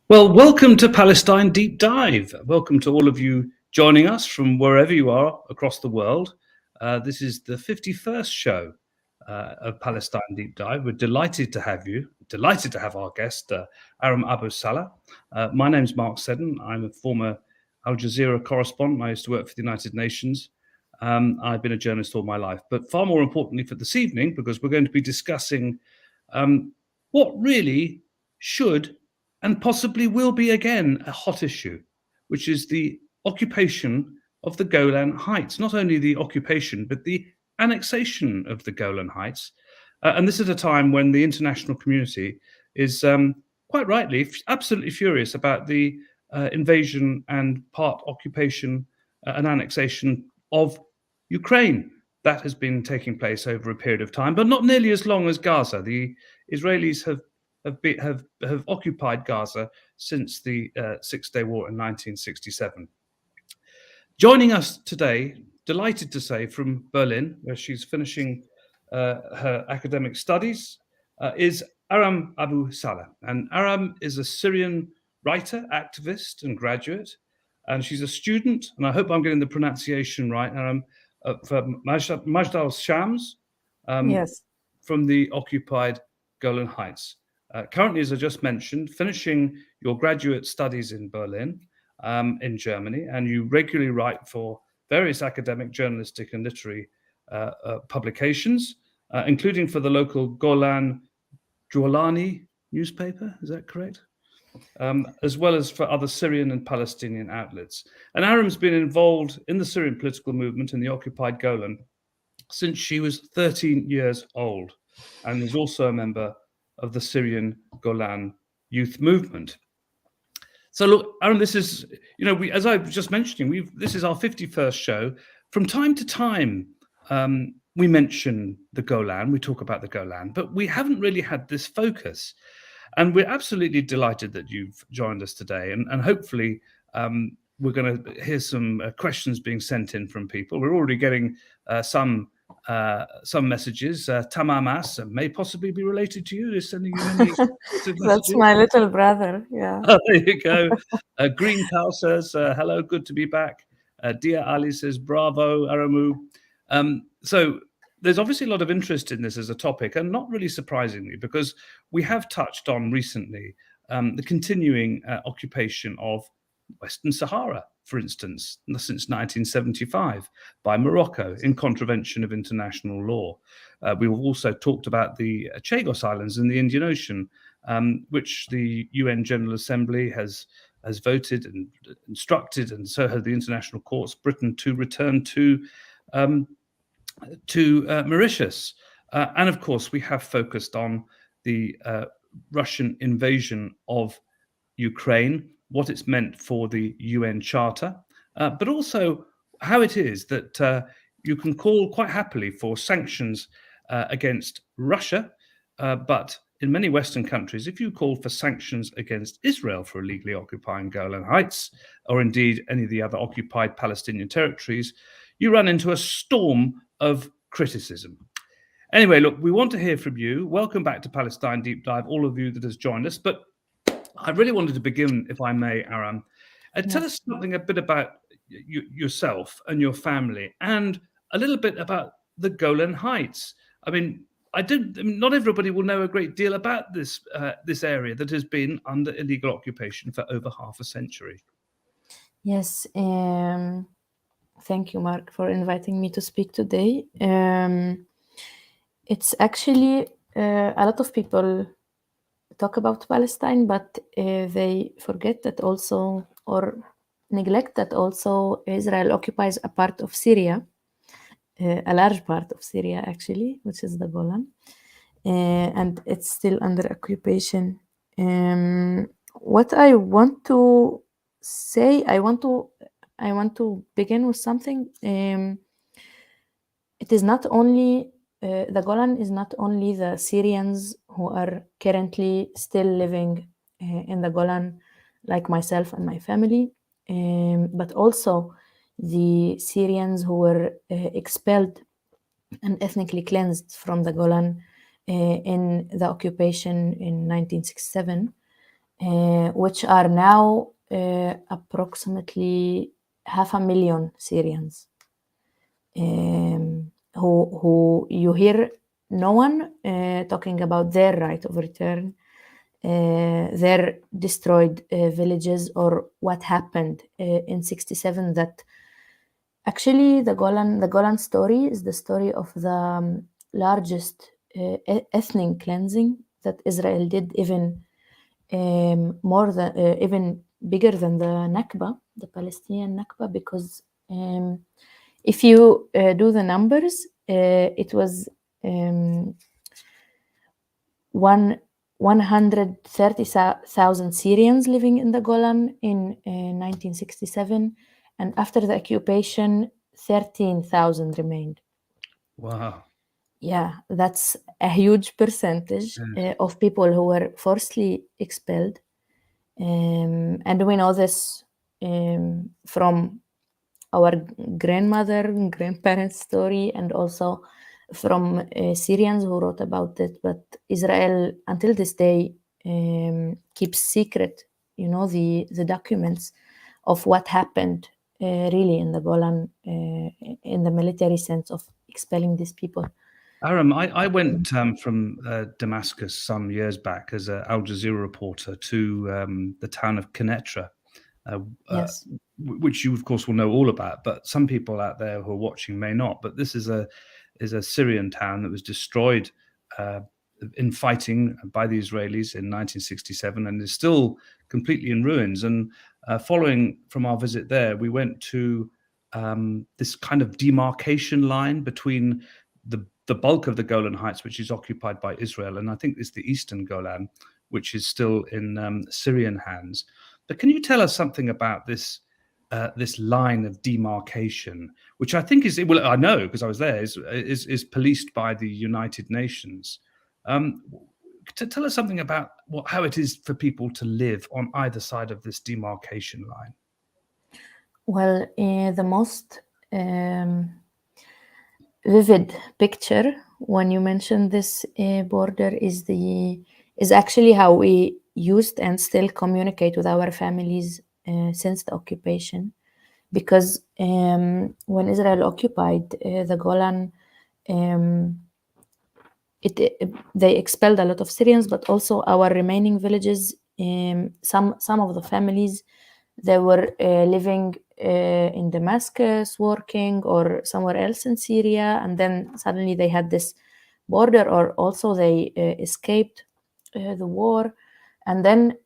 Well, welcome to Palestine Deep Dive. Welcome to all of you joining us from wherever you are across the world. This is the 51st show of Palestine Deep Dive. We're delighted to have you, delighted to have our guest, Aram Abu Saleh. My name's Mark Seddon. I'm a former Al Jazeera correspondent. I used to work for the United Nations. I've been a journalist all my life. But far more importantly for this evening, because we're going to be discussing what really should and possibly will be again a hot issue, which is the occupation of the Golan Heights. Not only the occupation, but the annexation of the Golan Heights. And this is a time when the international community is quite rightly absolutely furious about the invasion and part occupation and annexation of Ukraine. That has been taking place over a period of time, but not nearly as long as Gaza. The Israelis have occupied Gaza since the Six-Day War in 1967. Joining us today, delighted to say, from Berlin, where she's finishing her academic studies, is Aram Abu Saleh. And Aram is a Syrian writer, activist, and graduate. And she's a student, and I hope I'm getting the pronunciation right, Aram, for Majdal Shams, Yes. from the occupied Golan Heights. Currently, as I just mentioned, finishing your graduate studies in Berlin, in Germany, and you regularly write for various academic, journalistic, and literary publications, including for the local Golan Jawlani newspaper. Is that correct? As well as for other Syrian and Palestinian outlets. And Aram's been involved in the Syrian political movement in the occupied Golan since she was 13 years old, and is also a member of the Syrian Golan Youth movement. So look, Aram, this is, as I was just mentioning, this is our 51st show. From time to time, we mention the Golan, we talk about the Golan, but we haven't really had this focus. And we're absolutely delighted that you've joined us today. And hopefully we're going to hear some questions being sent in from people. We're already getting some messages. Tamamas may possibly be related to you. Is sending you many That's my little brother. Yeah. Oh, there you go. Green Pal says, hello, good to be back. Dia Ali says, bravo, Aramu. So there's obviously a lot of interest in this as a topic, and not really surprisingly, because we have touched on recently the continuing occupation of Western Sahara, for instance, since 1975 by Morocco in contravention of international law. We've also talked about the Chagos Islands in the Indian Ocean, which the UN General Assembly has voted and instructed, and so have the international courts, Britain, to return to Mauritius. And of course, we have focused on the Russian invasion of Ukraine, what it's meant for the UN Charter, but also how it is that you can call quite happily for sanctions against Russia, but in many Western countries, if you call for sanctions against Israel for illegally occupying Golan Heights, or indeed any of the other occupied Palestinian territories, you run into a storm of criticism. Anyway, look, we want to hear from you. Welcome back to Palestine Deep Dive, all of you that has joined us. But I really wanted to begin, if I may, Aram. Tell us something a bit about yourself and your family, and a little bit about the Golan Heights. I mean, not everybody will know a great deal about this area that has been under illegal occupation for over half a century. Yes. Thank you, Mark, for inviting me to speak today. It's actually a lot of people talk about Palestine, but they forget that also, or neglect that also, Israel occupies a part of Syria, a large part of Syria actually, which is the Golan, and it's still under occupation. What I want to say, I want to begin with something. It is not only the Golan is not only the Syrians who are currently still living in the Golan, like myself and my family, but also the Syrians who were expelled and ethnically cleansed from the Golan in the occupation in 1967. which are now approximately 500,000 Syrians, who you hear no one talking about their right of return, their destroyed villages, or what happened in 67. That actually the Golan story is the story of the largest ethnic cleansing that Israel did, even more than even bigger than the Nakba, the Palestinian Nakba, because if you do the numbers, it was 130,000 Syrians living in the Golan in 1967, and after the occupation, 13,000 remained. Wow. Yeah, that's a huge percentage of people who were forcibly expelled. And we know this from our grandmother and grandparents' story, and also from Syrians who wrote about it. But Israel, until this day, keeps secret, the documents of what happened really in the Golan, in the military sense of expelling these people. Aram, I went from Damascus some years back as an Al Jazeera reporter to the town of Quneitra, Yes. which you, of course, will know all about. But some people out there who are watching may not. But this is a Syrian town that was destroyed in fighting by the Israelis in 1967 and is still completely in ruins. And following from our visit there, we went to this kind of demarcation line between the bulk of the Golan Heights, which is occupied by Israel, and I think it's the eastern Golan, which is still in Syrian hands. But can you tell us something about this line of demarcation, which I think is, well, I know because I was there, is policed by the United Nations? To tell us something about how it is for people to live on either side of this demarcation line. Well, the most vivid picture when you mention this border is actually how we used and still communicate with our families since the occupation, because when Israel occupied the Golan, they expelled a lot of Syrians, but also our remaining villages. Some of the families, they were living in Damascus, working, or somewhere else in Syria, and then suddenly they had this border, or also they escaped the war. And then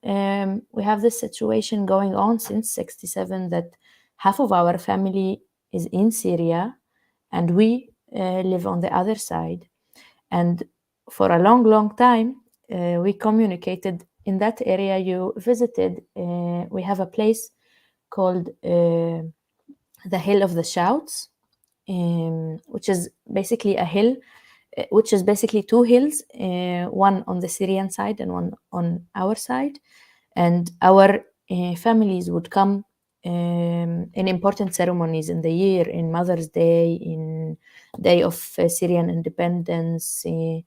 we have this situation going on since 67, that half of our family is in Syria, and we live on the other side. And for a long, long time, we communicated in that area you visited. We have a place called the Hill of the Shouts, which is basically a hill, which is basically two hills, one on the Syrian side and one on our side. And our families would come in important ceremonies in the year, in Mother's Day, in Day of Syrian Independence, in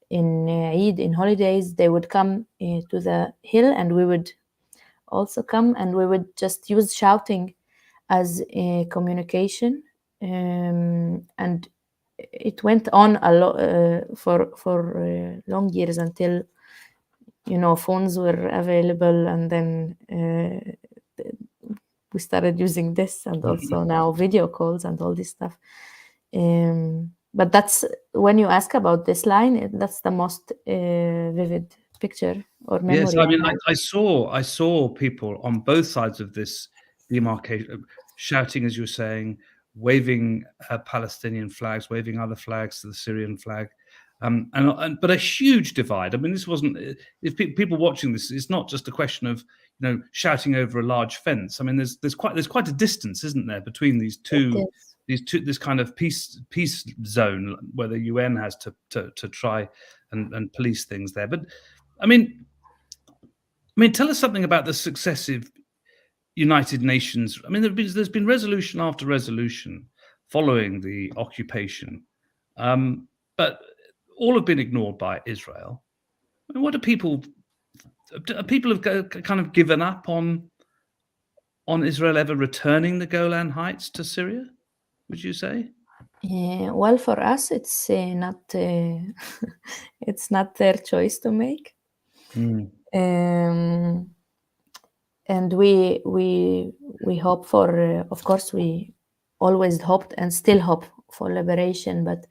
Eid, in holidays. They would come to the hill, and we would also come, and we would just use shouting as a communication. And it went on a lot for long years, until phones were available, and then we started using this, and also now video calls and all this stuff. But that's, when you ask about this line, that's the most vivid picture or memory. Yes, I mean, I saw people on both sides of this demarcation shouting, as you were saying, waving Palestinian flags, waving other flags to the Syrian flag, but a huge divide. I mean, this wasn't. If people watching this, it's not just a question of shouting over a large fence. I mean, there's quite a distance, isn't there, between these two, this kind of peace zone where the UN has to try and police things there. But I mean, tell us something about the successive United Nations. I mean, there's been resolution after resolution following the occupation, but all have been ignored by Israel. I mean, what do people people have kind of given up on Israel ever returning the Golan Heights to Syria, would you say? Well, for us, it's not it's not their choice to make. And we hope for, of course, we always hoped and still hope for liberation. But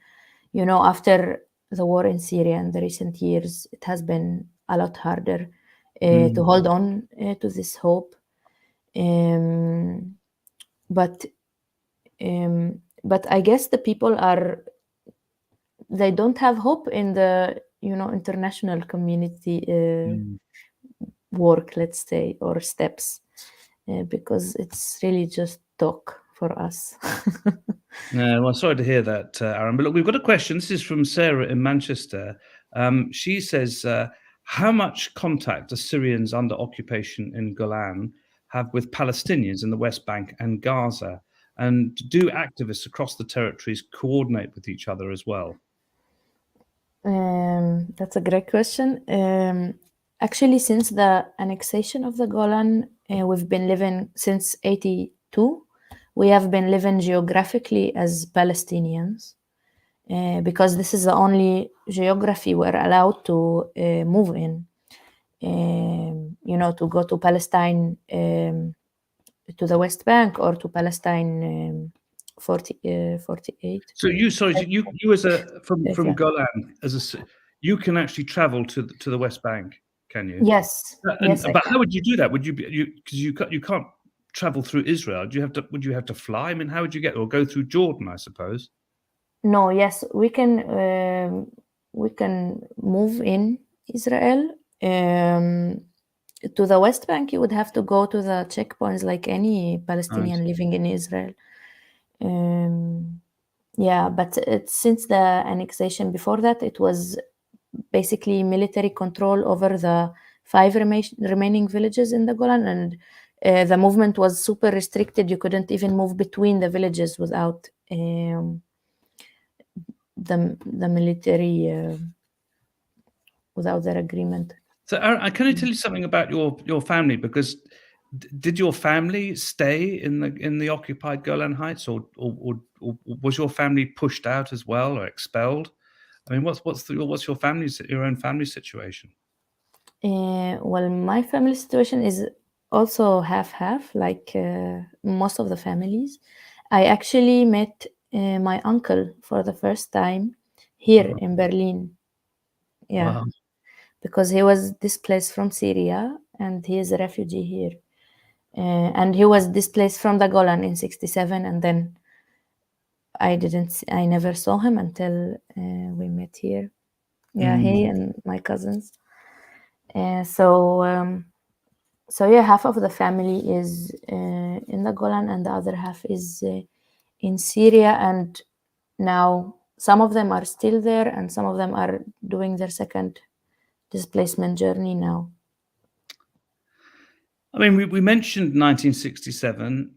after the war in Syria in the recent years, it has been a lot harder to hold on to this hope. But I guess the people they don't have hope in the international community work, let's say, or steps, because it's really just talk for us. Well, sorry to hear that, Aram. But look, we've got a question. This is from Sarah in Manchester. She says, how much contact do Syrians under occupation in Golan have with Palestinians in the West Bank and Gaza? And do activists across the territories coordinate with each other as well? That's a great question. Actually, since the annexation of the Golan, we've been living since 1982. We have been living geographically as Palestinians because this is the only geography we're allowed to move in. To go to Palestine, to the West Bank, or to Palestine 48. So you as from Golan you can actually travel to the West Bank, can you? Yes. Yes. But how would you do that? Would you because you can't travel through Israel? Would you have to fly? I mean, how would you get, or go through Jordan, I suppose? No. Yes, we can move in Israel. To the West Bank, you would have to go to the checkpoints like any Palestinian living in Israel. But since the annexation, before that, it was basically military control over the 5 remaining villages in the Golan, and the movement was super restricted. You couldn't even move between the villages without the military, without their agreement. So, can I tell you something about your family? Because did your family stay in the occupied Golan Heights, or was your family pushed out as well, or expelled? I mean, what's your own family situation? Well, my family situation is also half, like most of the families. I actually met my uncle for the first time here in Berlin. Yeah. Wow. Because he was displaced from Syria and he is a refugee here. And he was displaced from the Golan in 1967, and then I never saw him until we met here. Yeah, he and my cousins. So half of the family is in the Golan and the other half is in Syria, and now some of them are still there and some of them are doing their second displacement journey now. I mean, we mentioned 1967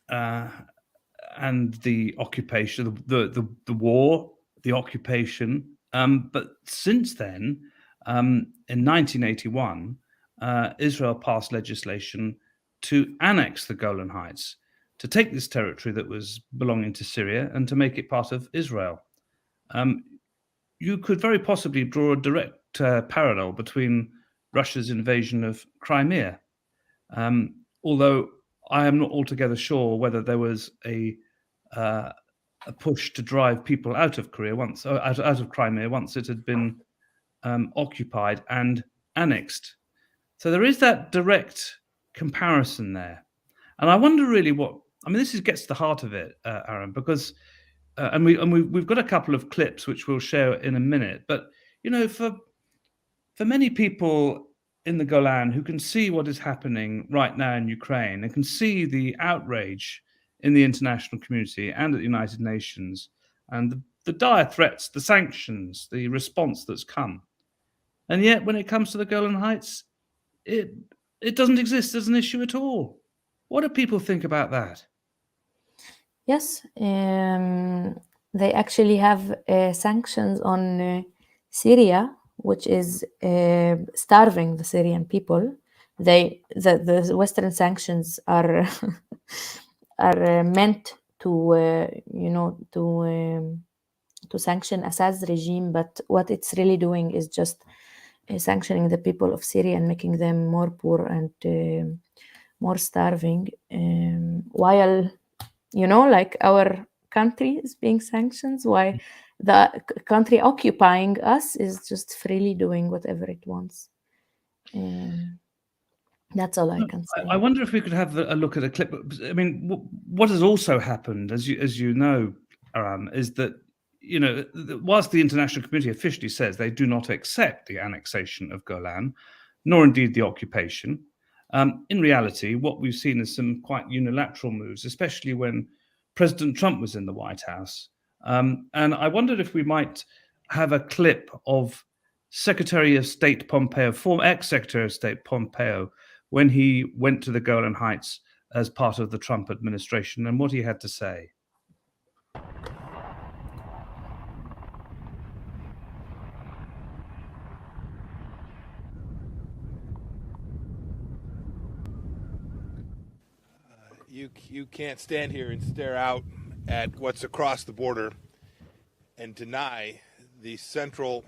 and the occupation, the war, the occupation. But since then, in 1981, Israel passed legislation to annex the Golan Heights, to take this territory that was belonging to Syria and to make it part of Israel. You could very possibly draw a direct parallel between Russia's invasion of Crimea, although I am not altogether sure whether there was a push to drive people out of Crimea once it had been occupied and annexed. So there is that direct comparison there, and I wonder really this gets to the heart of it, Aram, because we've got a couple of clips which we'll share in a minute. But for many people in the Golan who can see what is happening right now in Ukraine and can see the outrage in the international community and at the United Nations and the dire threats, the sanctions, the response that's come. And yet when it comes to the Golan Heights, it doesn't exist as an issue at all. What do people think about that? Yes, they actually have sanctions on Syria, which is starving the Syrian people. The Western sanctions are are meant to to sanction Assad's regime, but what it's really doing is just sanctioning the people of Syria and making them more poor and more starving, while like our country is being sanctioned, why the country occupying us is just freely doing whatever it wants. That's all I can say. I wonder if we could have a look at a clip. I mean, what has also happened, as you know, Aram, is that whilst the international community officially says they do not accept the annexation of Golan, nor indeed the occupation, in reality, what we've seen is some quite unilateral moves, especially when President Trump was in the White House. And I wondered if we might have a clip of Secretary of State Pompeo, former ex-Secretary of State Pompeo, when he went to the Golan Heights as part of the Trump administration, and what he had to say. You can't stand here and stare out at what's across the border and deny the central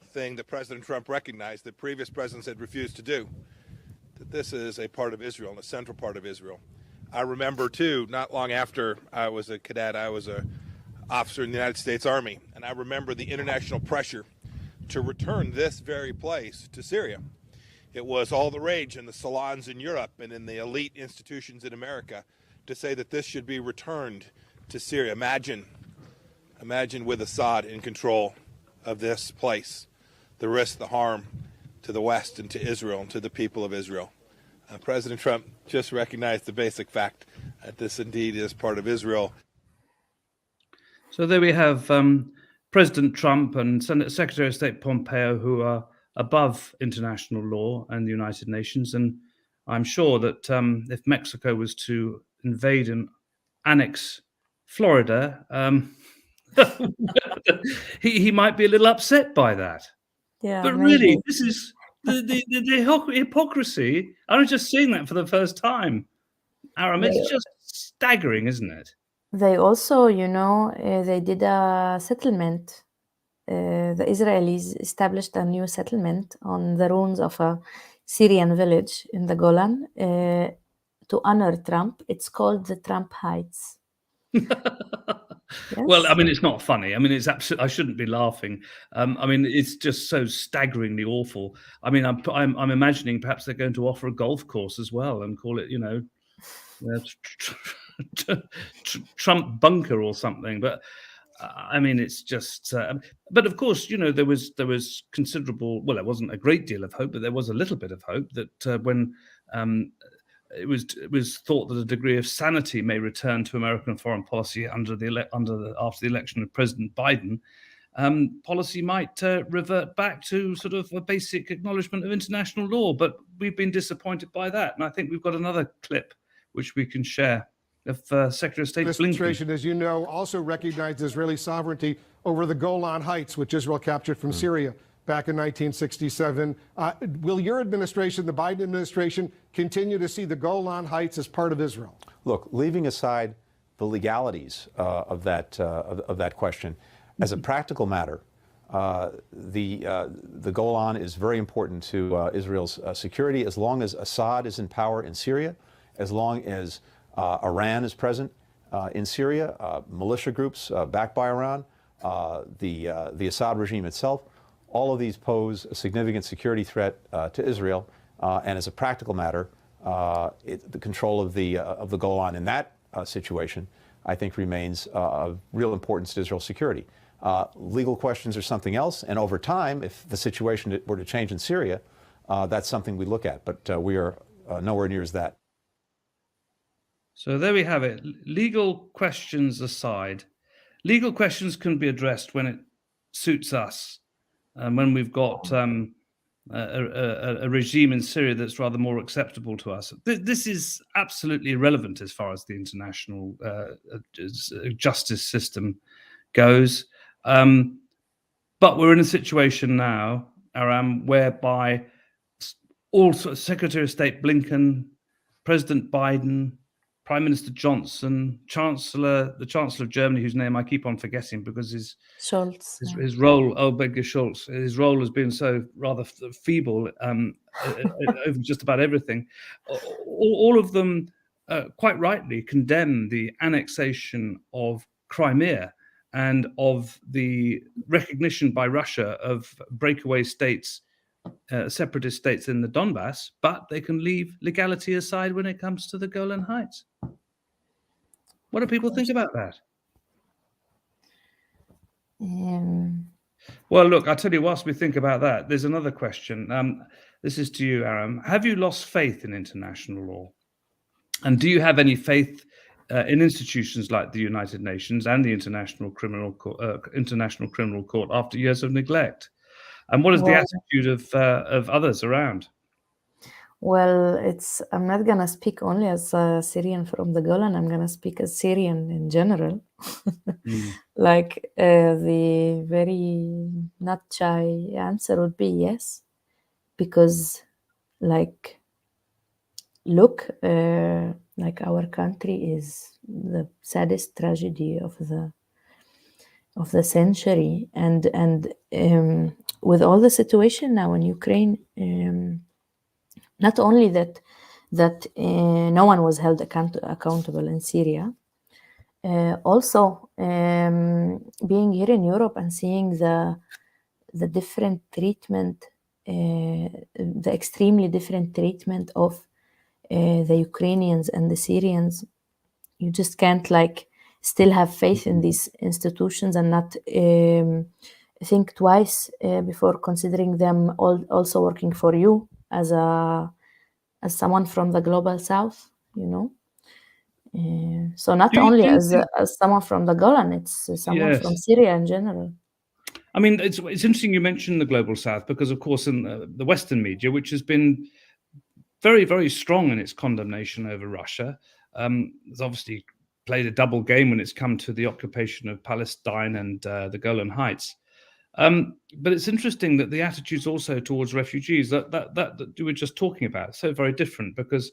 thing that President Trump recognized that previous presidents had refused to do, that this is a part of Israel and a central part of Israel. I remember, too, not long after I was a cadet, I was an officer in the United States Army, and I remember the international pressure to return this very place to Syria. It was all the rage in the salons in Europe and in the elite institutions in America to say that this should be returned to Syria. Imagine with Assad in control of this place, the risk, the harm to the West and to Israel and to the people of Israel. President Trump just recognized the basic fact that this indeed is part of Israel. So there we have President Trump and Secretary of State Pompeo, who are above international law and the United Nations. And I'm sure that if Mexico was to invade and annex Florida, he might be a little upset by that. Yeah, but maybe. Really, this is the hypocrisy. I was just seeing that for the first time. Aram, it's just staggering, isn't it? They also, they did a settlement. The Israelis established a new settlement on the ruins of a Syrian village in the Golan to honor Trump. It's called the Trump Heights. Yes. Well, I mean, it's not funny. I mean, it's absolutely. I shouldn't be laughing. I mean, it's just so staggeringly awful. I mean, I'm imagining perhaps they're going to offer a golf course as well and call it, Trump Bunker or something. But I mean, it's just. But of course, there was considerable. Well, there wasn't a great deal of hope, but there was a little bit of hope that when. It was thought that a degree of sanity may return to American foreign policy after the election of President Biden. Policy might revert back to sort of a basic acknowledgement of international law, but we've been disappointed by that. And I think we've got another clip which we can share of Secretary of State Blinken. Administration, as you know, also recognized Israeli sovereignty over the Golan Heights, which Israel captured from Syria back in 1967. Will your administration, the Biden administration, continue to see the Golan Heights as part of Israel? Look, leaving aside the legalities of that question, as a practical matter, the Golan is very important to Israel's security. As long as Assad is in power in Syria, as long as Iran is present in Syria, militia groups backed by Iran, the Assad regime itself, all of these pose a significant security threat to Israel, and as a practical matter, the control of the Golan in that situation, I think, remains of real importance to Israel's security. Legal questions are something else, and over time, if the situation were to change in Syria, that's something we look at, but we are nowhere near as that. So there we have it. Legal questions aside, legal questions can be addressed when it suits us. And when we've got a regime in Syria that's rather more acceptable to us. This is absolutely irrelevant as far as the international justice system goes. But we're in a situation now Aram, whereby also Secretary of State Blinken, President Biden, Prime Minister Johnson, the Chancellor of Germany, whose name I keep on forgetting because Scholz. his role, Begge Schulz, his role has been so rather feeble over just about everything. All of them quite rightly condemn the annexation of Crimea and of the recognition by Russia of breakaway states, separatist states in the Donbass, but they can leave legality aside when it comes to the Golan Heights. What do people think about that? Well, look, I'll tell you, whilst we think about that, there's another question. This is to you, Aram. Have you lost faith in international law? And do you have any faith in institutions like the United Nations and the International Criminal Court after years of neglect? And what is the attitude of others around? Well, I'm not gonna speak only as a Syrian from the Golan. I'm gonna speak as Syrian in general. Like the very not shy answer would be yes, because like look, like our country is the saddest tragedy of the century, and with all the situation now in Ukraine. Not only that no one was held accountable in Syria, also being here in Europe and seeing the different treatment, the extremely different treatment of the Ukrainians and the Syrians, you just can't like still have faith in these institutions and not think twice before considering them also working for you as someone from the global south, you know. So not only as someone from the Golan, it's someone from Syria in general. I mean, it's interesting you mentioned the global south, because of course in the Western media, which has been very, very strong in its condemnation over Russia, has obviously played a double game when it's come to the occupation of Palestine and the Golan Heights. But it's interesting that the attitudes also towards refugees that we were just talking about, so very different, because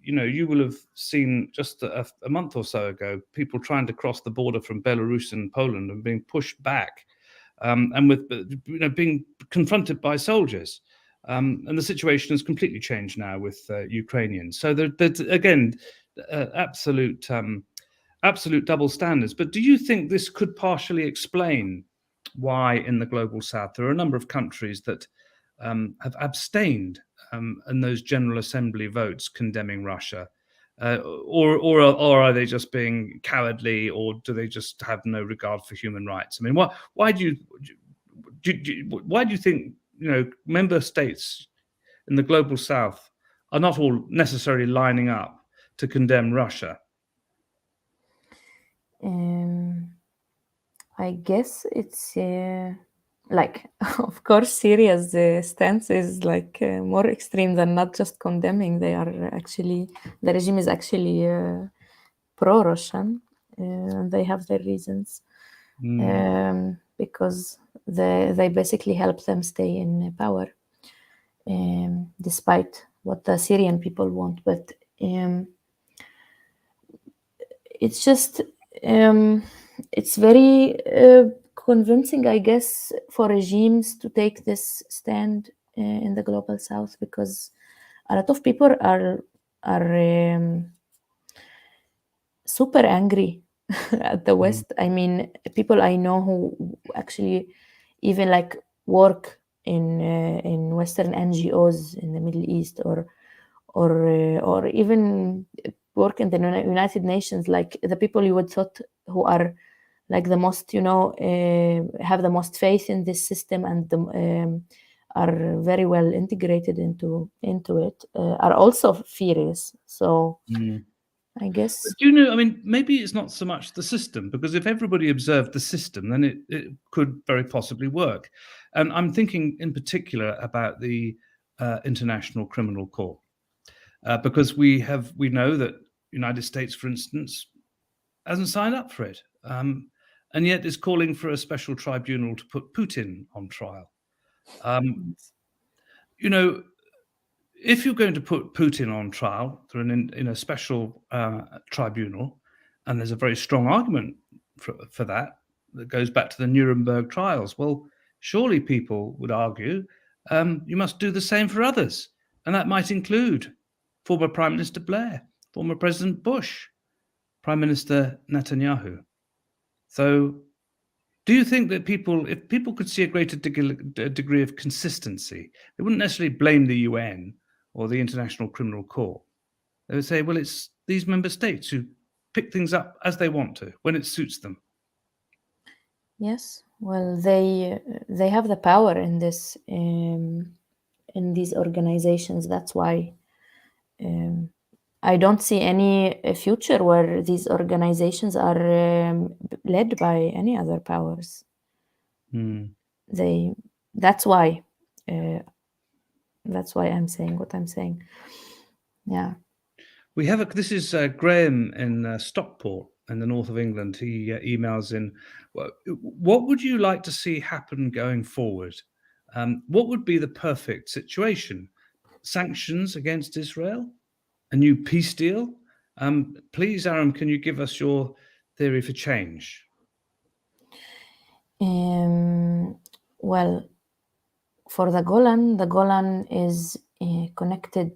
you know, you will have seen just a month or so ago people trying to cross the border from Belarus and Poland and being pushed back, and with being confronted by soldiers, and the situation has completely changed now with Ukrainians. So there's again absolute double standards. But do you think this could partially explain why in the global south there are a number of countries that have abstained in those General Assembly votes condemning Russia, or are they just being cowardly, or do they just have no regard for human rights? I mean, why do you think member states in the global south are not all necessarily lining up to condemn Russia? I guess it's like, of course, Syria's stance is like more extreme than not just condemning. They are actually, the regime is actually pro-Russian. They have their reasons because they basically help them stay in power, despite what the Syrian people want. But it's just it's very convincing, I guess, for regimes to take this stand in the global south, because a lot of people are super angry at the West. I mean, people I know who actually even like work in Western NGOs in the Middle East, or even work in the United Nations, like the people you would thought who are like the most, have the most faith in this system and are very well integrated into it, are also furious. So I guess. But do you know, I mean, maybe it's not so much the system, because if everybody observed the system, then it could very possibly work. And I'm thinking in particular about the International Criminal Court, because we know that United States, for instance, hasn't signed up for it, and yet is calling for a special tribunal to put Putin on trial. You know, if you're going to put Putin on trial through in a special tribunal, and there's a very strong argument for that goes back to the Nuremberg trials, well, surely people would argue you must do the same for others, and that might include former Prime Minister Blair, former President Bush, Prime Minister Netanyahu. So do you think that if people could see a greater degree of consistency, they wouldn't necessarily blame the UN or the International Criminal Court? They would say, well, it's these member states who pick things up as they want to, when it suits them. Yes, well, they have the power in this in these organizations. That's why I don't see any future where these organizations are led by any other powers. That's why I'm saying what I'm saying. Yeah. We have this is Graham in Stockport in the north of England. He emails in, what would you like to see happen going forward? What would be the perfect situation? Sanctions against Israel? A new peace deal? Please, Aram, can you give us your theory for change? Well, for the Golan is connected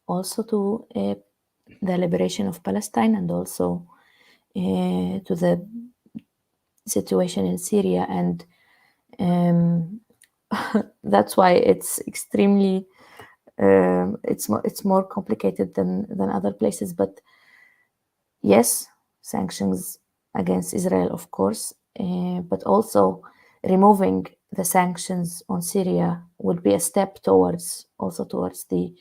also to the liberation of Palestine and also to the situation in Syria, and that's why it's extremely it's more complicated than other places. But yes, sanctions against Israel, of course, but also removing the sanctions on Syria would be a step towards the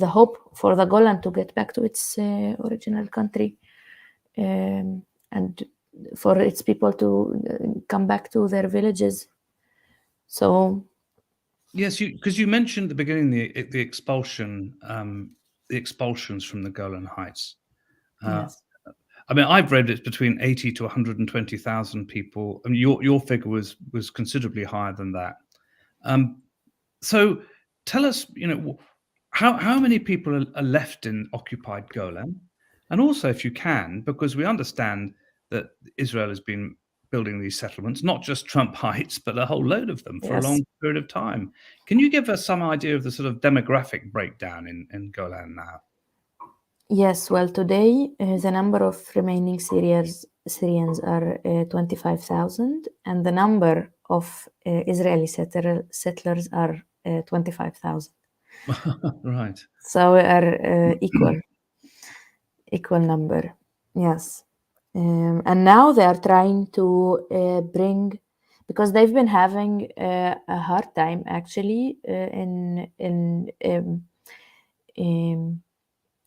hope for the Golan to get back to its original country, and for its people to come back to their villages. So yes, because you mentioned at the beginning the expulsions from the Golan Heights. yes. I mean, I've read it's between 80 to 120,000 people. I mean, your figure was considerably higher than that. So tell us, how many people are left in occupied Golan? And also, if you can, because we understand that Israel has been building these settlements, not just Trump Heights, but a whole load of them for a long period of time. Can you give us some idea of the sort of demographic breakdown in Golan now? Yes, well, today the number of remaining Syrians are 25,000, and the number of Israeli settlers are 25,000. Right. So we are equal number. Yes, and now they are trying to bring, because they've been having a hard time actually in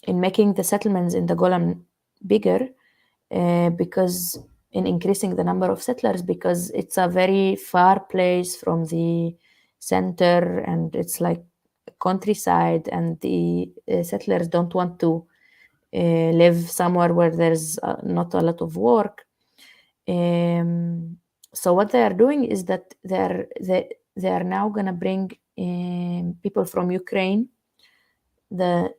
making the settlements in the Golan bigger, because in increasing the number of settlers, because it's a very far place from the center and it's like countryside, and the settlers don't want to live somewhere where there's not a lot of work. So what they are doing is that they are now gonna bring people from Ukraine, the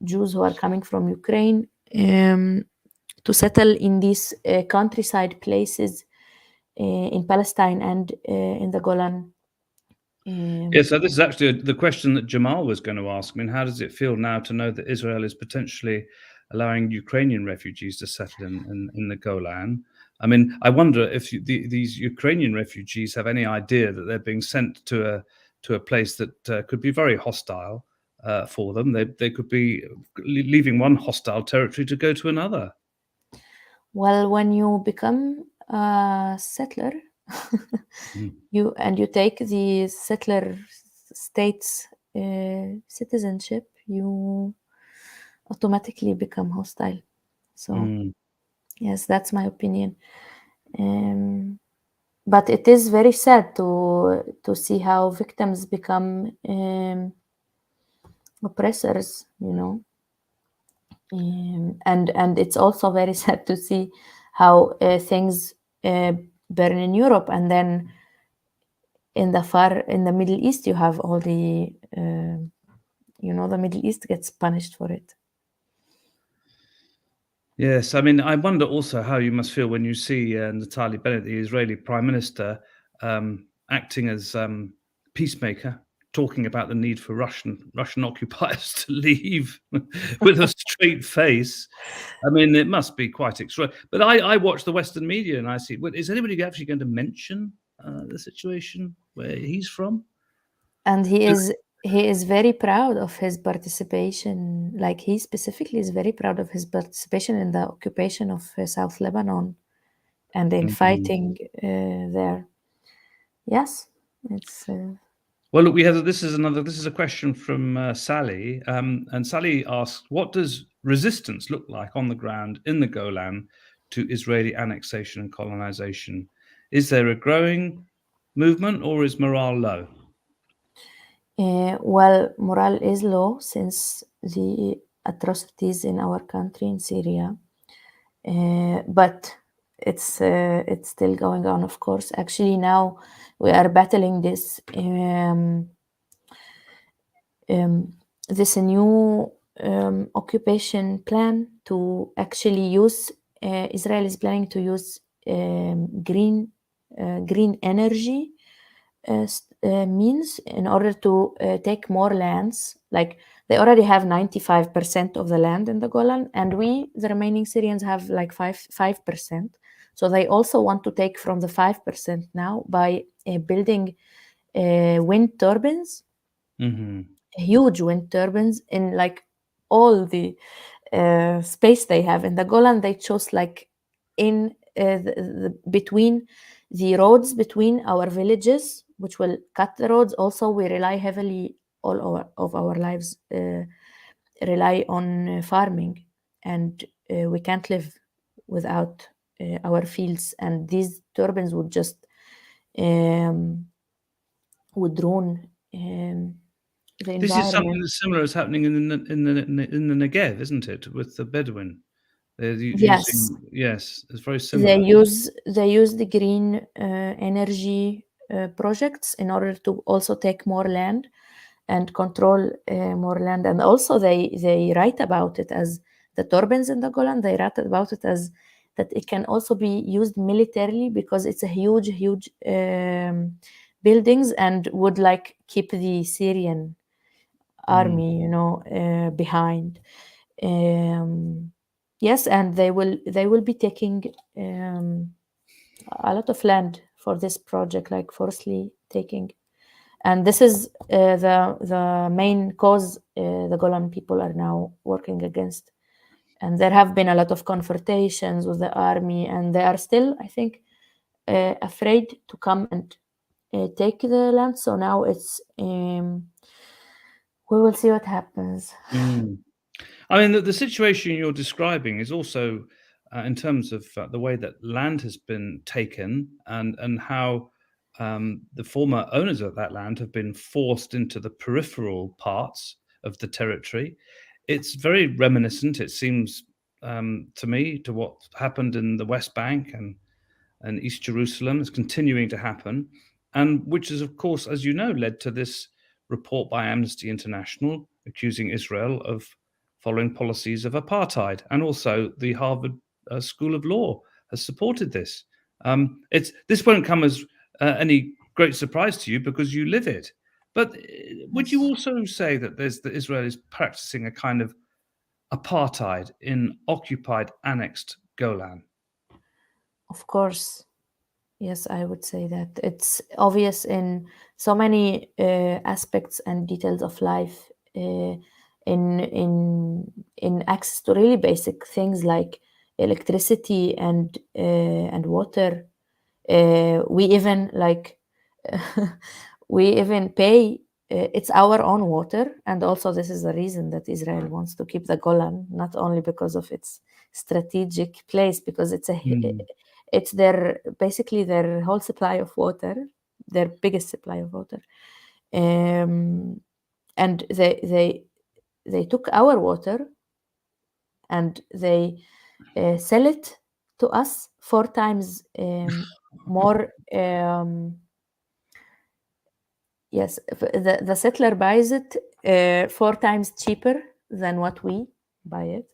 Jews who are coming from Ukraine, to settle in these countryside places in Palestine and in the Golan. Yes, so this is actually the question that Jamal was going to ask. I mean, how does it feel now to know that Israel is potentially allowing Ukrainian refugees to settle in the Golan? I mean, I wonder if these Ukrainian refugees have any idea that they're being sent to a place that could be very hostile for them. They could be leaving one hostile territory to go to another. Well, when you become a settler, you take the settler state's citizenship, you automatically become hostile. So yes, that's my opinion. But it is very sad to see how victims become oppressors, and it's also very sad to see how things burn in Europe, and then in the Middle East you have all the the Middle East gets punished for it. Yes, I mean, I wonder also how you must feel when you see Naftali Bennett, the Israeli Prime Minister, acting as peacemaker, talking about the need for Russian occupiers to leave with a straight face. I mean, it must be quite extraordinary. But I watch the Western media and I see, well, is anybody actually going to mention the situation where he's from? And he is very proud of his participation. Like, he specifically is very proud of his participation in the occupation of South Lebanon and in fighting there. Yes, it's. Well, look, this is a question from Sally, and Sally asks, what does resistance look like on the ground in the Golan to Israeli annexation and colonization? Is there a growing movement, or is morale low? Well, morale is low since the atrocities in our country, in Syria, but it's still going on, of course. Actually, now we are battling this new occupation plan to actually use. Israel is planning to use green energy means in order to take more lands. Like, they already have 95% of the land in the Golan, and we, the remaining Syrians, have like 5%. So they also want to take from the 5% now by building wind turbines, huge wind turbines in like all the space they have in the Golan. They chose like in between the roads between our villages, which will cut the roads. Also, we rely heavily, all of our lives rely on farming, and we can't live without our fields. And these turbines would just would ruin the This is something environment. that's similar is happening in the Negev, isn't it, with the Bedouin? They're Yes. Yes, it's very similar. They use the green energy projects in order to also take more land and control more land. And also they write about it as the turbines in the Golan. They write about it as that it can also be used militarily, because it's a huge buildings, and would like keep the Syrian army, behind. Yes, and they will be taking a lot of land for this project, like forcibly taking. And this is the main cause the Golan people are now working against. And there have been a lot of confrontations with the army, and they are still, I think, afraid to come and take the land. So now it's we will see what happens. I mean, the situation you're describing is also in terms of the way that land has been taken, and how the former owners of that land have been forced into the peripheral parts of the territory. It's very reminiscent, it seems to me, to what happened in the West Bank and East Jerusalem. Is continuing to happen, and which is, of course, as you know, led to this report by Amnesty International accusing Israel of following policies of apartheid. And also the Harvard School of Law has supported this. This won't come as any great surprise to you, because you live it. But would you also say that Israel is practicing a kind of apartheid in occupied, annexed Golan? Of course. Yes, I would say that. It's obvious in so many aspects and details of life, in access to really basic things like electricity and water. We even we even pay. It's our own water, and also this is the reason that Israel wants to keep the Golan, not only because of its strategic place, because it's basically their whole supply of water, their biggest supply of water. And they took our water and they sell it to us 4 times more. Yes, the settler buys it 4 times cheaper than what we buy it.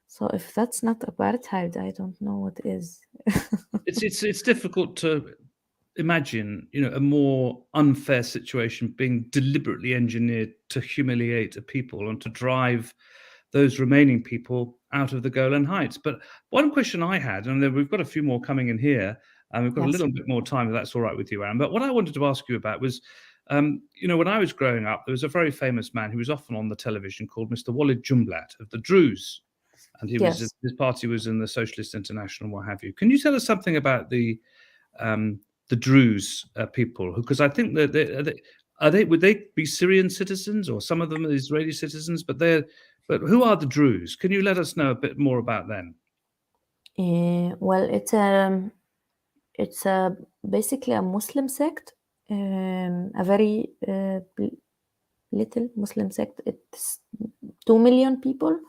So if that's not apartheid, I don't know what is. It's difficult to imagine, a more unfair situation being deliberately engineered to humiliate a people and to drive those remaining people out of the Golan Heights. But one question I had, and then we've got a few more coming in here, and we've got a little bit more time, if that's all right with you, Aram. But what I wanted to ask you about was, when I was growing up, there was a very famous man who was often on the television called Mr. Walid Jumblat of the Druze. And his party was in the Socialist International, what have you. Can you tell us something about the Druze people? Because I think that would they be Syrian citizens, or some of them are Israeli citizens? But who are the Druze? Can you let us know a bit more about them? Well, it's basically a Muslim sect, a very little Muslim sect. It's 2 million people,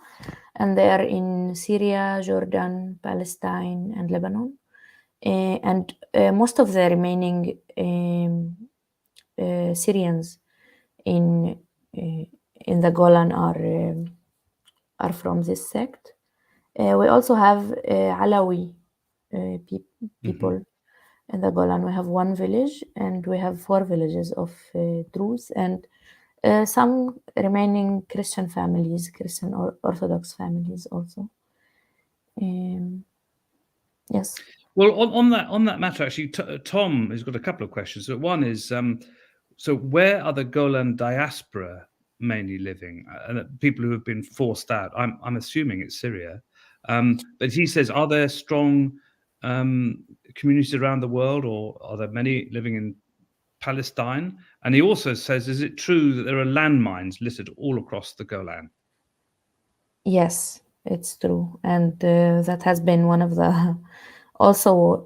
and they are in Syria, Jordan, Palestine, and Lebanon. And most of the remaining Syrians in the Golan are from this sect. We also have Alawi people in the Golan. We have 1 village, and we have 4 villages of Druze, and some remaining Christian families, Christian or Orthodox families also. Yes. Well, on that matter, actually, Tom has got a couple of questions. So one is, so where are the Golan diaspora mainly living? People who have been forced out. I'm assuming it's Syria, but he says, are there strong communities around the world, or are there many living in Palestine? And he also says, is it true that there are landmines littered all across the Golan? Yes, it's true, and that has been one of the also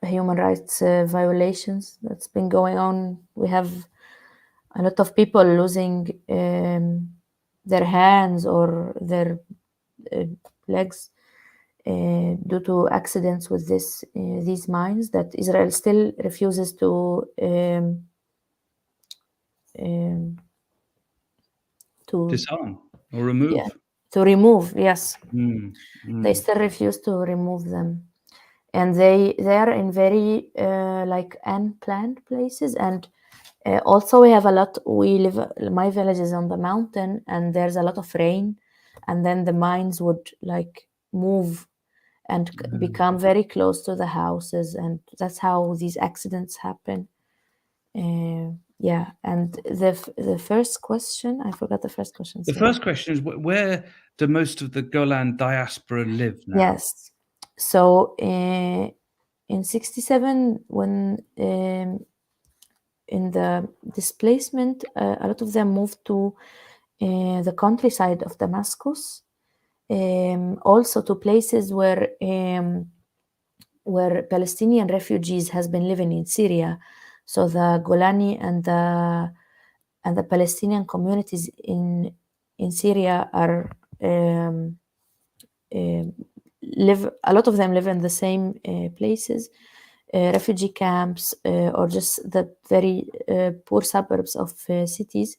human rights violations that's been going on. We have a lot of people losing their hands or their legs due to accidents with these mines that Israel still refuses to disarm or remove. Yeah, to remove, yes. They still refuse to remove them, and they are in very like unplanned places. And also we have my village is on the mountain, and there's a lot of rain, and then the mines would like move and become very close to the houses, and that's how these accidents happen. Yeah, and the first question, I forgot the first question. The first question is, where do most of the Golan diaspora live now? Yes, so in 1967, when in the displacement, a lot of them moved to the countryside of Damascus, also to places where Palestinian refugees has been living in Syria. So the Golani and the Palestinian communities in Syria are live. A lot of them live in the same places, refugee camps, or just the very poor suburbs of cities,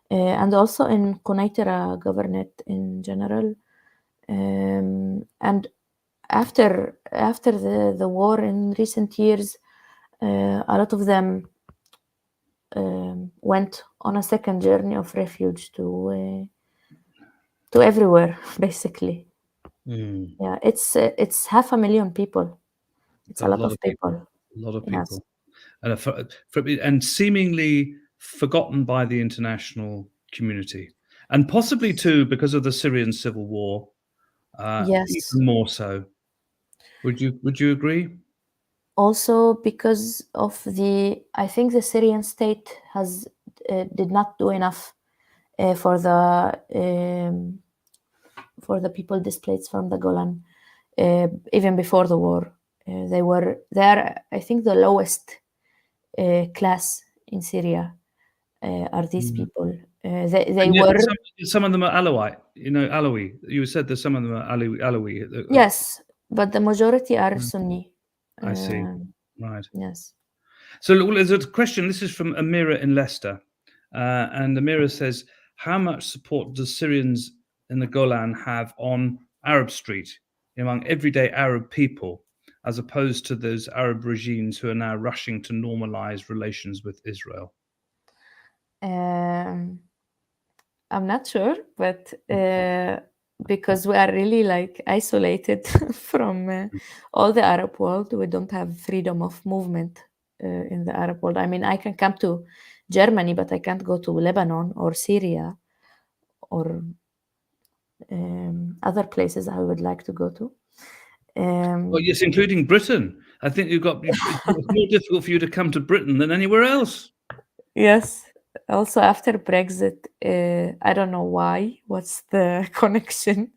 and also in Quneitra Governorate in general. And after the war in recent years, a lot of them went on a second journey of refuge to everywhere, basically. Yeah, it's 500,000 people. It's a lot of people. A lot of people. Yes. And seemingly forgotten by the international community, and possibly too because of the Syrian civil war. Yes, even more so. Would you agree? Also because of I think the Syrian state did not do enough for the people displaced from the Golan, even before the war. They are, I think, the lowest class in Syria are these people. They were. Some of them are Alawite. Alawi. You said that some of them are Alawi. Yes, but the majority are Sunni. I see. Right. Yes. So there's a question. This is from Amira in Leicester. And Amira says, how much support does Syrians in the Golan have on Arab Street among everyday Arab people, as opposed to those Arab regimes who are now rushing to normalize relations with Israel? I'm not sure, but because we are really like isolated from all the Arab world, we don't have freedom of movement in the Arab world. I mean, I can come to Germany, but I can't go to Lebanon or Syria or other places I would like to go to. Well, yes, including Britain. I think it's more difficult for you to come to Britain than anywhere else. Yes. Also, after Brexit, I don't know why. What's the connection?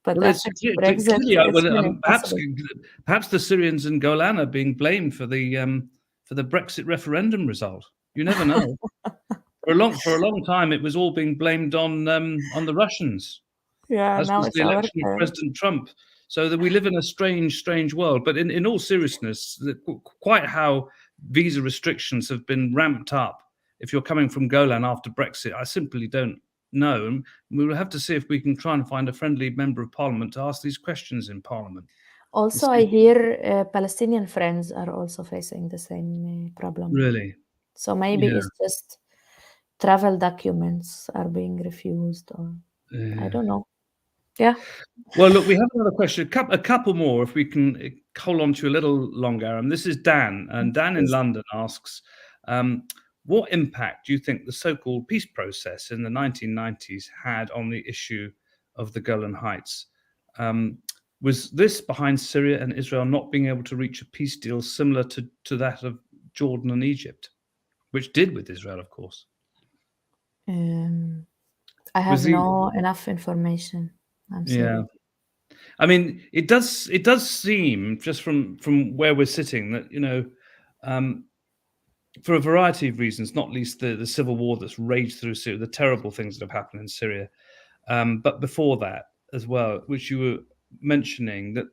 But Well, after Brexit, it's been impossible. perhaps the Syrians and Golan are being blamed for the Brexit referendum result. You never know. For a long time, it was all being blamed on the Russians. Yeah, as now was it's the our election of turn. President Trump. So that we live in a strange world. But in all seriousness, quite how visa restrictions have been ramped up if you're coming from Golan after Brexit, I simply don't know. And we will have to see if we can try and find a friendly member of parliament to ask these questions in parliament. Also, I hear Palestinian friends are also facing the same problem. Really? So maybe Yeah. it's just travel documents are being refused, or I don't know. Yeah. Well, look, we have another question, a couple more, if we can hold on to a little longer. And this is Dan, and Dan in London asks, what impact do you think the so-called peace process in the 1990s had on the issue of the Golan Heights? Was this behind Syria and Israel not being able to reach a peace deal similar to that of Jordan and Egypt, which did with Israel, of course? I have no enough information. I'm sorry. Yeah. I mean, it does seem, just from where we're sitting, that, you know, for a variety of reasons, not least the civil war that's raged through Syria, the terrible things that have happened in Syria, but before that as well, which you were mentioning, that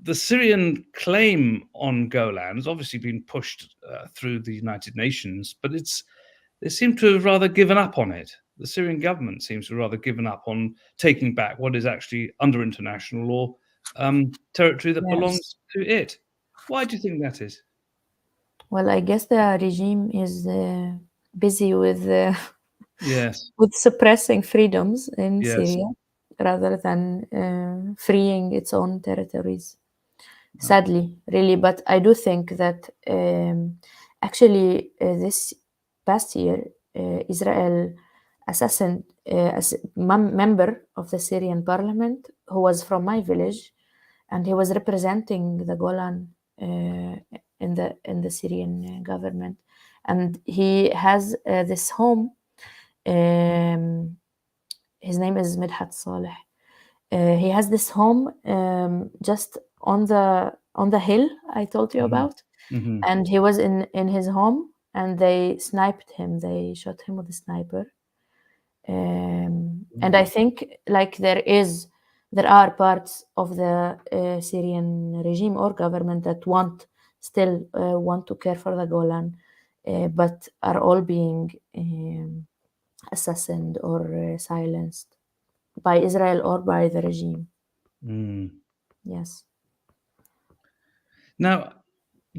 the Syrian claim on Golan has obviously been pushed through the United Nations, but they seem to have rather given up on it. The Syrian government seems to have rather given up on taking back what is actually under international law territory that belongs to it. Why do you think that is? Well, I guess the regime is busy with Yes. with suppressing freedoms in Syria rather than freeing its own territories. Sadly, really. But I do think that actually this past year, Israel assassinated a member of the Syrian parliament who was from my village, and he was representing the Golan in the Syrian government, and he has this home. His name is Majdal Saleh. He has this home just on the hill I told you about, and he was in his home, and they sniped him. They shot him with a sniper. And I think like there are parts of the Syrian regime or government that still want to care for the Golan, but are all being assassinated or silenced by Israel or by the regime. Yes. Now,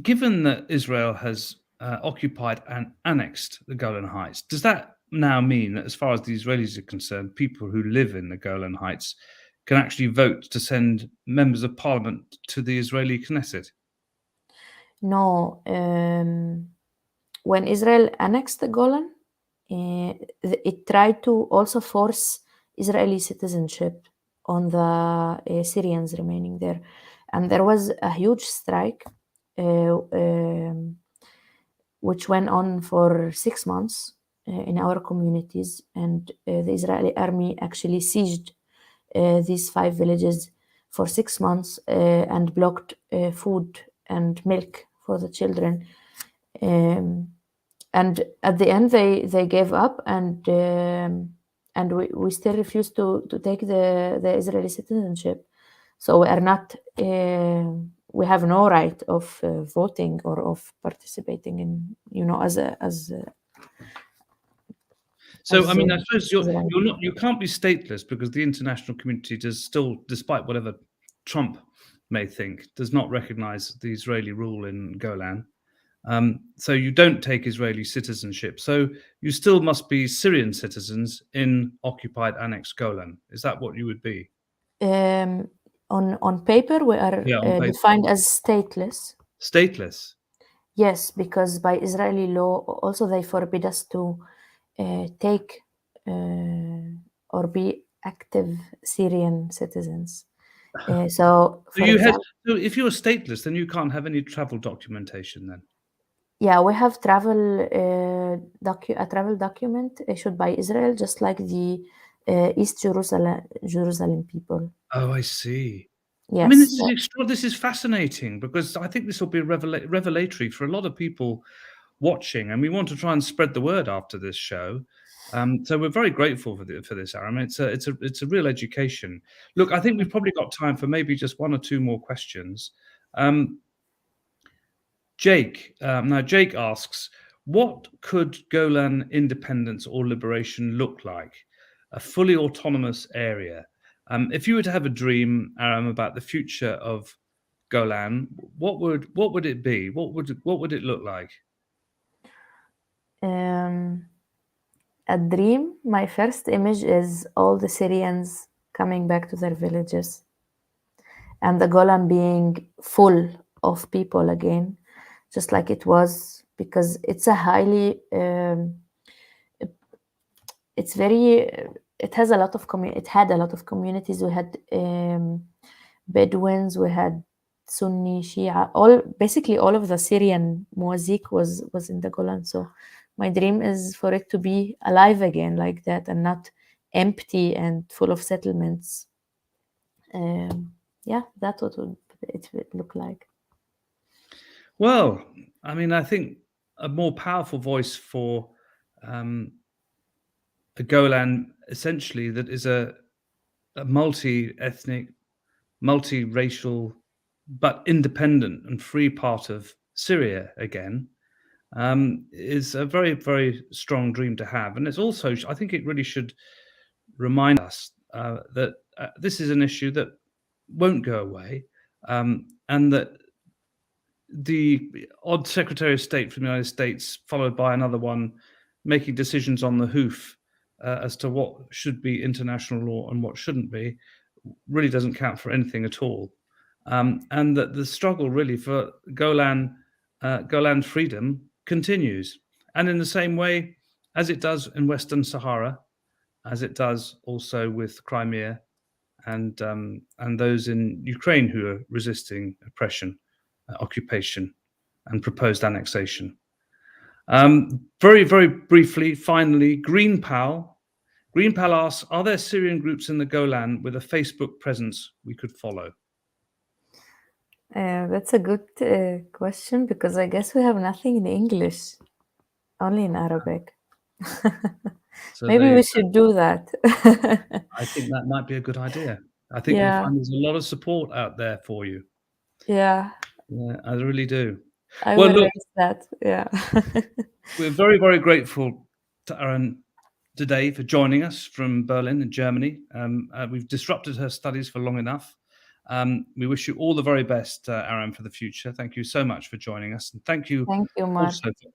given that Israel has occupied and annexed the Golan Heights, does that now mean that, as far as the Israelis are concerned, people who live in the Golan Heights can actually vote to send members of parliament to the Israeli Knesset? No. When Israel annexed the Golan, it tried to also force Israeli citizenship on the Syrians remaining there. And there was a huge strike, which went on for 6 months in our communities. And the Israeli army actually sieged these 5 villages for 6 months and blocked food and milk for the children. And at the end, they gave up, and we still refuse to take the Israeli citizenship. So we are not. We have no right of voting or of participating in, So, as I mean, I suppose Israel. you can't be stateless because the international community does still, despite whatever Trump may think, does not recognize the Israeli rule in Golan. So you don't take Israeli citizenship. So you still must be Syrian citizens in occupied annexed Golan. Is that what you would be? On paper, we are Yeah, on paper. defined as stateless. Stateless. Yes, because by Israeli law, also they forbid us to take or be active Syrian citizens. So, for example, So if you're stateless, then you can't have any travel documentation then. yeah, we have a travel document issued by Israel, just like the East Jerusalem people. Oh, I see. I Yes. mean, this is fascinating because I think this will be revelatory for a lot of people watching, and we want to try and spread the word after this show. So we're very grateful for this, Aram. It's a real education. Look, I think we've probably got time for maybe just one or two more questions. Jake asks, what could Golan independence or liberation look like? A fully autonomous area. If you were to have a dream, Aram, about the future of Golan, what would it be? What would it look like? A dream, my first image is all the Syrians coming back to their villages and the Golan being full of people again, just like it was, because it's a highly, it has a lot of it had a lot of communities. We had Bedouins, we had Sunni, Shia, basically all of the Syrian muazik was in the Golan. So my dream is for it to be alive again like that and not empty and full of settlements. Yeah, that's what it would look like. Well, I mean, I think a more powerful voice for a Golan, essentially, that is a multi-ethnic, multi-racial, but independent and free part of Syria again, is a very, very strong dream to have. And it's also, I think it really should remind us that this is an issue that won't go away, and that the odd Secretary of State from the United States, followed by another one, making decisions on the hoof as to what should be international law and what shouldn't be, really doesn't count for anything at all. And that the struggle really for Golan freedom continues. And in the same way as it does in Western Sahara, as it does also with Crimea and those in Ukraine who are resisting oppression, occupation, and proposed annexation. Very, very briefly, finally, Green Pal asks, are there Syrian groups in the Golan with a Facebook presence we could follow? That's a good question, because I guess we have nothing in English, only in Arabic. So Maybe we should do that. I think that might be a good idea. I think Yeah. you'll find there's a lot of support out there for you. Yeah, Yeah, I really do. I Well, will look, raise that. Yeah. we're very, very grateful to Aram today for joining us from Berlin in Germany. We've disrupted her studies for long enough. We wish you all the very best, Aram, for the future. Thank you so much for joining us. And thank you Thank you, Mark. also for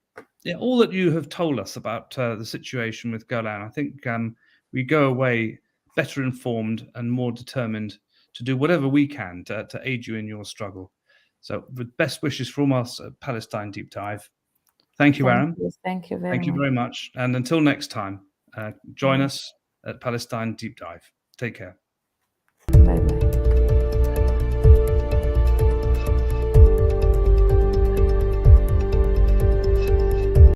all that you have told us about the situation with Golan. I think we go away better informed and more determined to do whatever we can to aid you in your struggle. So with best wishes from us at Palestine Deep Dive. Thank you, Aram. Thank you very Thank you much. very much. And until next time, join us at Palestine Deep Dive. Take care.